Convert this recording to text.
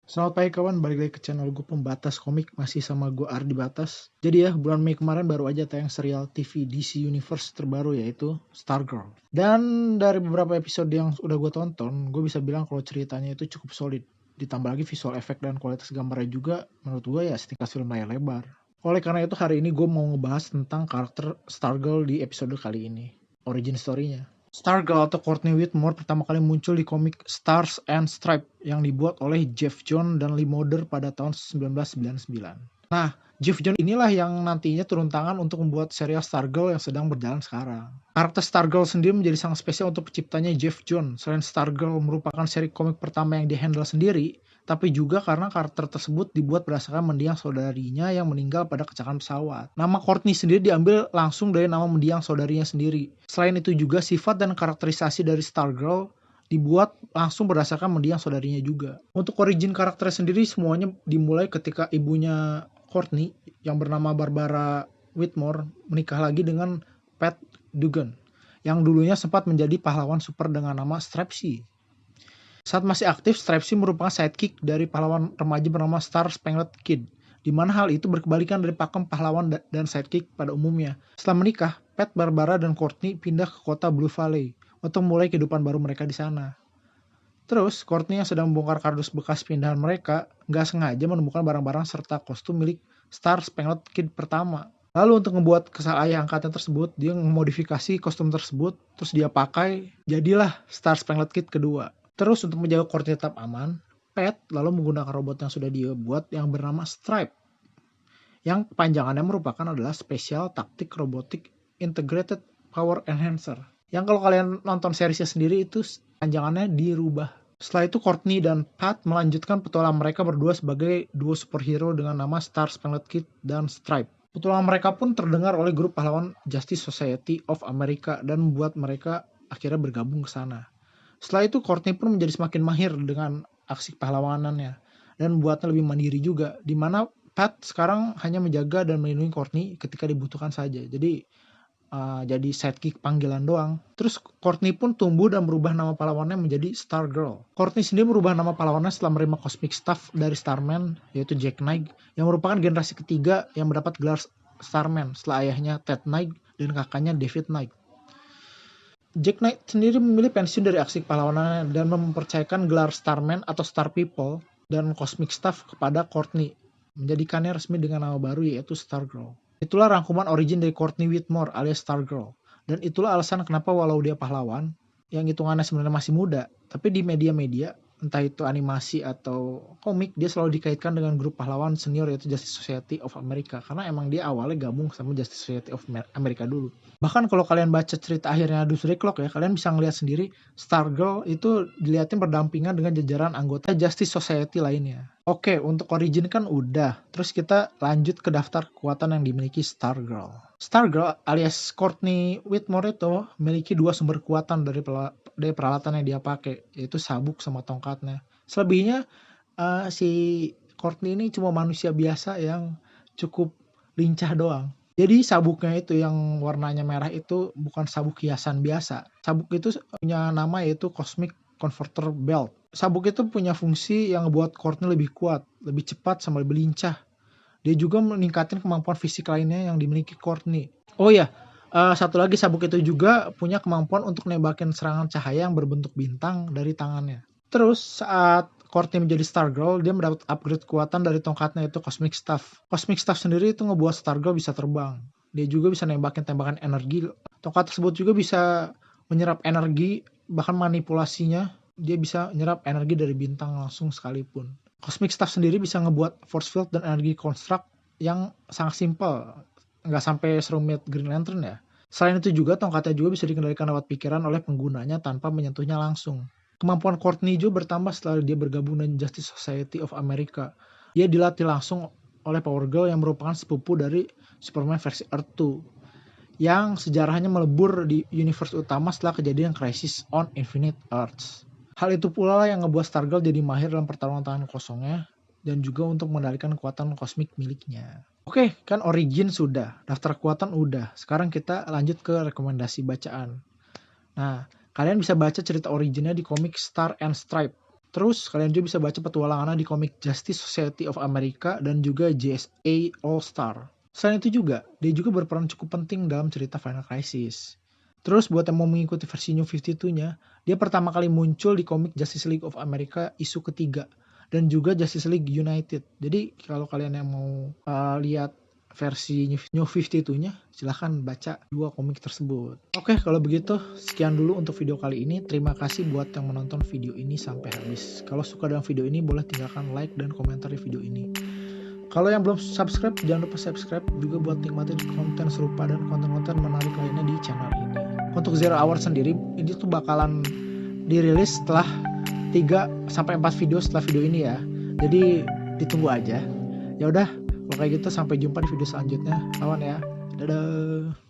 Selamat pagi kawan, balik lagi ke channel gue Pembatas Komik, masih sama gue Ardi Batas. Jadi ya, bulan Mei kemarin baru aja tayang serial TV DC Universe terbaru yaitu Stargirl. Dan dari beberapa episode yang udah gue tonton, gue bisa bilang kalau ceritanya itu cukup solid. Ditambah lagi visual effect dan kualitas gambarnya juga, menurut gue ya setingkat film layar lebar. Oleh karena itu hari ini gue mau ngebahas tentang karakter Stargirl di episode kali ini. Origin story-nya. Stargirl atau Courtney Whitmore pertama kali muncul di komik Stars and Stripes yang dibuat oleh Jeff Johns dan Lee Moder pada tahun 1999. Nah, Jeff Johns inilah yang nantinya turun tangan untuk membuat serial Stargirl yang sedang berjalan sekarang. Karakter Stargirl sendiri menjadi sangat spesial untuk penciptanya Jeff Johns. Selain Stargirl merupakan seri komik pertama yang di-handle sendiri, tapi juga karena karakter tersebut dibuat berdasarkan mendiang saudarinya yang meninggal pada kecelakaan pesawat. Nama Courtney sendiri diambil langsung dari nama mendiang saudarinya sendiri. Selain itu juga sifat dan karakterisasi dari Stargirl dibuat langsung berdasarkan mendiang saudarinya juga. Untuk origin karakternya sendiri semuanya dimulai ketika ibunya Courtney yang bernama Barbara Whitmore menikah lagi dengan Pat Dugan yang dulunya sempat menjadi pahlawan super dengan nama Stripesy. Saat masih aktif, Stripesy merupakan sidekick dari pahlawan remaja bernama Star Spangled Kid, di mana hal itu berkebalikan dari pakem pahlawan dan sidekick pada umumnya. Setelah menikah, Pat, Barbara, dan Courtney pindah ke kota Blue Valley untuk mulai kehidupan baru mereka di sana. Terus, Courtney yang sedang membongkar kardus bekas pindahan mereka, nggak sengaja menemukan barang-barang serta kostum milik Star Spangled Kid pertama. Lalu untuk membuat kesal ayah angkatnya tersebut, dia memodifikasi kostum tersebut, terus dia pakai, jadilah Star Spangled Kid kedua. Terus untuk menjaga Courtney tetap aman, Pat lalu menggunakan robot yang sudah dia buat yang bernama Stripe. Yang kepanjangannya merupakan adalah Special Tactic Robotic Integrated Power Enhancer. Yang kalau kalian nonton seriesnya sendiri itu panjangannya dirubah. Setelah itu Courtney dan Pat melanjutkan petualangan mereka berdua sebagai duo superhero dengan nama Star Spangled Kid dan Stripe. Petualangan mereka pun terdengar oleh grup pahlawan Justice Society of America dan membuat mereka akhirnya bergabung ke sana. Setelah itu Courtney pun menjadi semakin mahir dengan aksi pahlawanannya dan membuatnya lebih mandiri juga, di mana Pat sekarang hanya menjaga dan melindungi Courtney ketika dibutuhkan saja. Jadi sidekick panggilan doang. Terus Courtney pun tumbuh dan berubah nama pahlawannya menjadi Stargirl. Courtney sendiri merubah nama pahlawannya setelah menerima cosmic staff dari Starman, yaitu Jack Knight, yang merupakan generasi ketiga yang mendapat gelar Starman setelah ayahnya Ted Knight dan kakaknya David Knight. Jack Knight sendiri memilih pensiun dari aksi pahlawanannya dan mempercayakan gelar Starman atau Star People dan Cosmic Staff kepada Courtney, menjadikannya resmi dengan nama baru yaitu Stargirl. Itulah rangkuman origin dari Courtney Whitmore alias Stargirl. Dan itulah alasan kenapa walau dia pahlawan, yang hitungannya sebenarnya masih muda, tapi di media-media, entah itu animasi atau komik, dia selalu dikaitkan dengan grup pahlawan senior yaitu Justice Society of America. Karena emang dia awalnya gabung sama Justice Society of America dulu. Bahkan kalau kalian baca cerita akhirnya Doomsday Clock ya, kalian bisa ngeliat sendiri Stargirl itu dilihatin berdampingan dengan jajaran anggota Justice Society lainnya. Oke, untuk origin kan udah. Terus kita lanjut ke daftar kekuatan yang dimiliki Stargirl. Stargirl alias Courtney Whitmore itu memiliki dua sumber kekuatan dari peralatan yang dia pakai, yaitu sabuk sama tongkatnya. Selebihnya si Courtney ini cuma manusia biasa yang cukup lincah doang. Jadi sabuknya itu yang warnanya merah itu bukan sabuk hiasan biasa. Sabuk itu punya nama yaitu Cosmic Converter Belt. Sabuk itu punya fungsi yang membuat Courtney lebih kuat, lebih cepat, sama lebih lincah. Dia juga meningkatkan kemampuan fisik lainnya yang dimiliki Courtney. Oh ya, satu lagi sabuk itu juga punya kemampuan untuk nembakin serangan cahaya yang berbentuk bintang dari tangannya. Terus saat Courtney menjadi Stargirl, dia mendapat upgrade kekuatan dari tongkatnya itu Cosmic Staff. Cosmic Staff sendiri itu ngebuat Stargirl bisa terbang. Dia juga bisa nembakin tembakan energi. Tongkat tersebut juga bisa menyerap energi, bahkan manipulasinya dia bisa menyerap energi dari bintang langsung sekalipun. Cosmic Staff sendiri bisa ngebuat force field dan energi construct yang sangat simpel, nggak sampai serumit Green Lantern ya. Selain itu juga tongkatnya juga bisa dikendalikan lewat pikiran oleh penggunanya tanpa menyentuhnya langsung. Kemampuan Courtney juga bertambah setelah dia bergabung dengan Justice Society of America. Dia dilatih langsung oleh Power Girl yang merupakan sepupu dari Superman versi Earth 2 yang sejarahnya melebur di universe utama setelah kejadian Crisis on Infinite Earths. Hal itu pula lah yang ngebuat Stargirl jadi mahir dalam pertarungan tangan kosongnya dan juga untuk mengendalikan kekuatan kosmik miliknya. Oke, kan origin sudah, daftar kekuatan udah. Sekarang kita lanjut ke rekomendasi bacaan. Nah, kalian bisa baca cerita originnya di komik Star and Stripe. Terus kalian juga bisa baca petualangannya di komik Justice Society of America dan juga JSA All Star. Selain itu juga, dia juga berperan cukup penting dalam cerita Final Crisis. Terus buat yang mau mengikuti versi New 52-nya, dia pertama kali muncul di komik Justice League of America isu ketiga dan juga Justice League United. Jadi kalau kalian yang mau lihat versi New 52-nya, silahkan baca dua komik tersebut. Oke, kalau begitu sekian dulu untuk video kali ini. Terima kasih buat yang menonton video ini sampai habis. Kalau suka dengan video ini, boleh tinggalkan like dan komentar di video ini. Kalau yang belum subscribe, jangan lupa subscribe juga buat nikmatin konten serupa dan konten-konten menarik lainnya di channel ini. Untuk Zero Hour sendiri, ini tuh bakalan dirilis setelah 3-4 video setelah video ini ya. Jadi ditunggu aja. Ya udah, kalau kayak gitu sampai jumpa di video selanjutnya. Kawan ya. Dadah.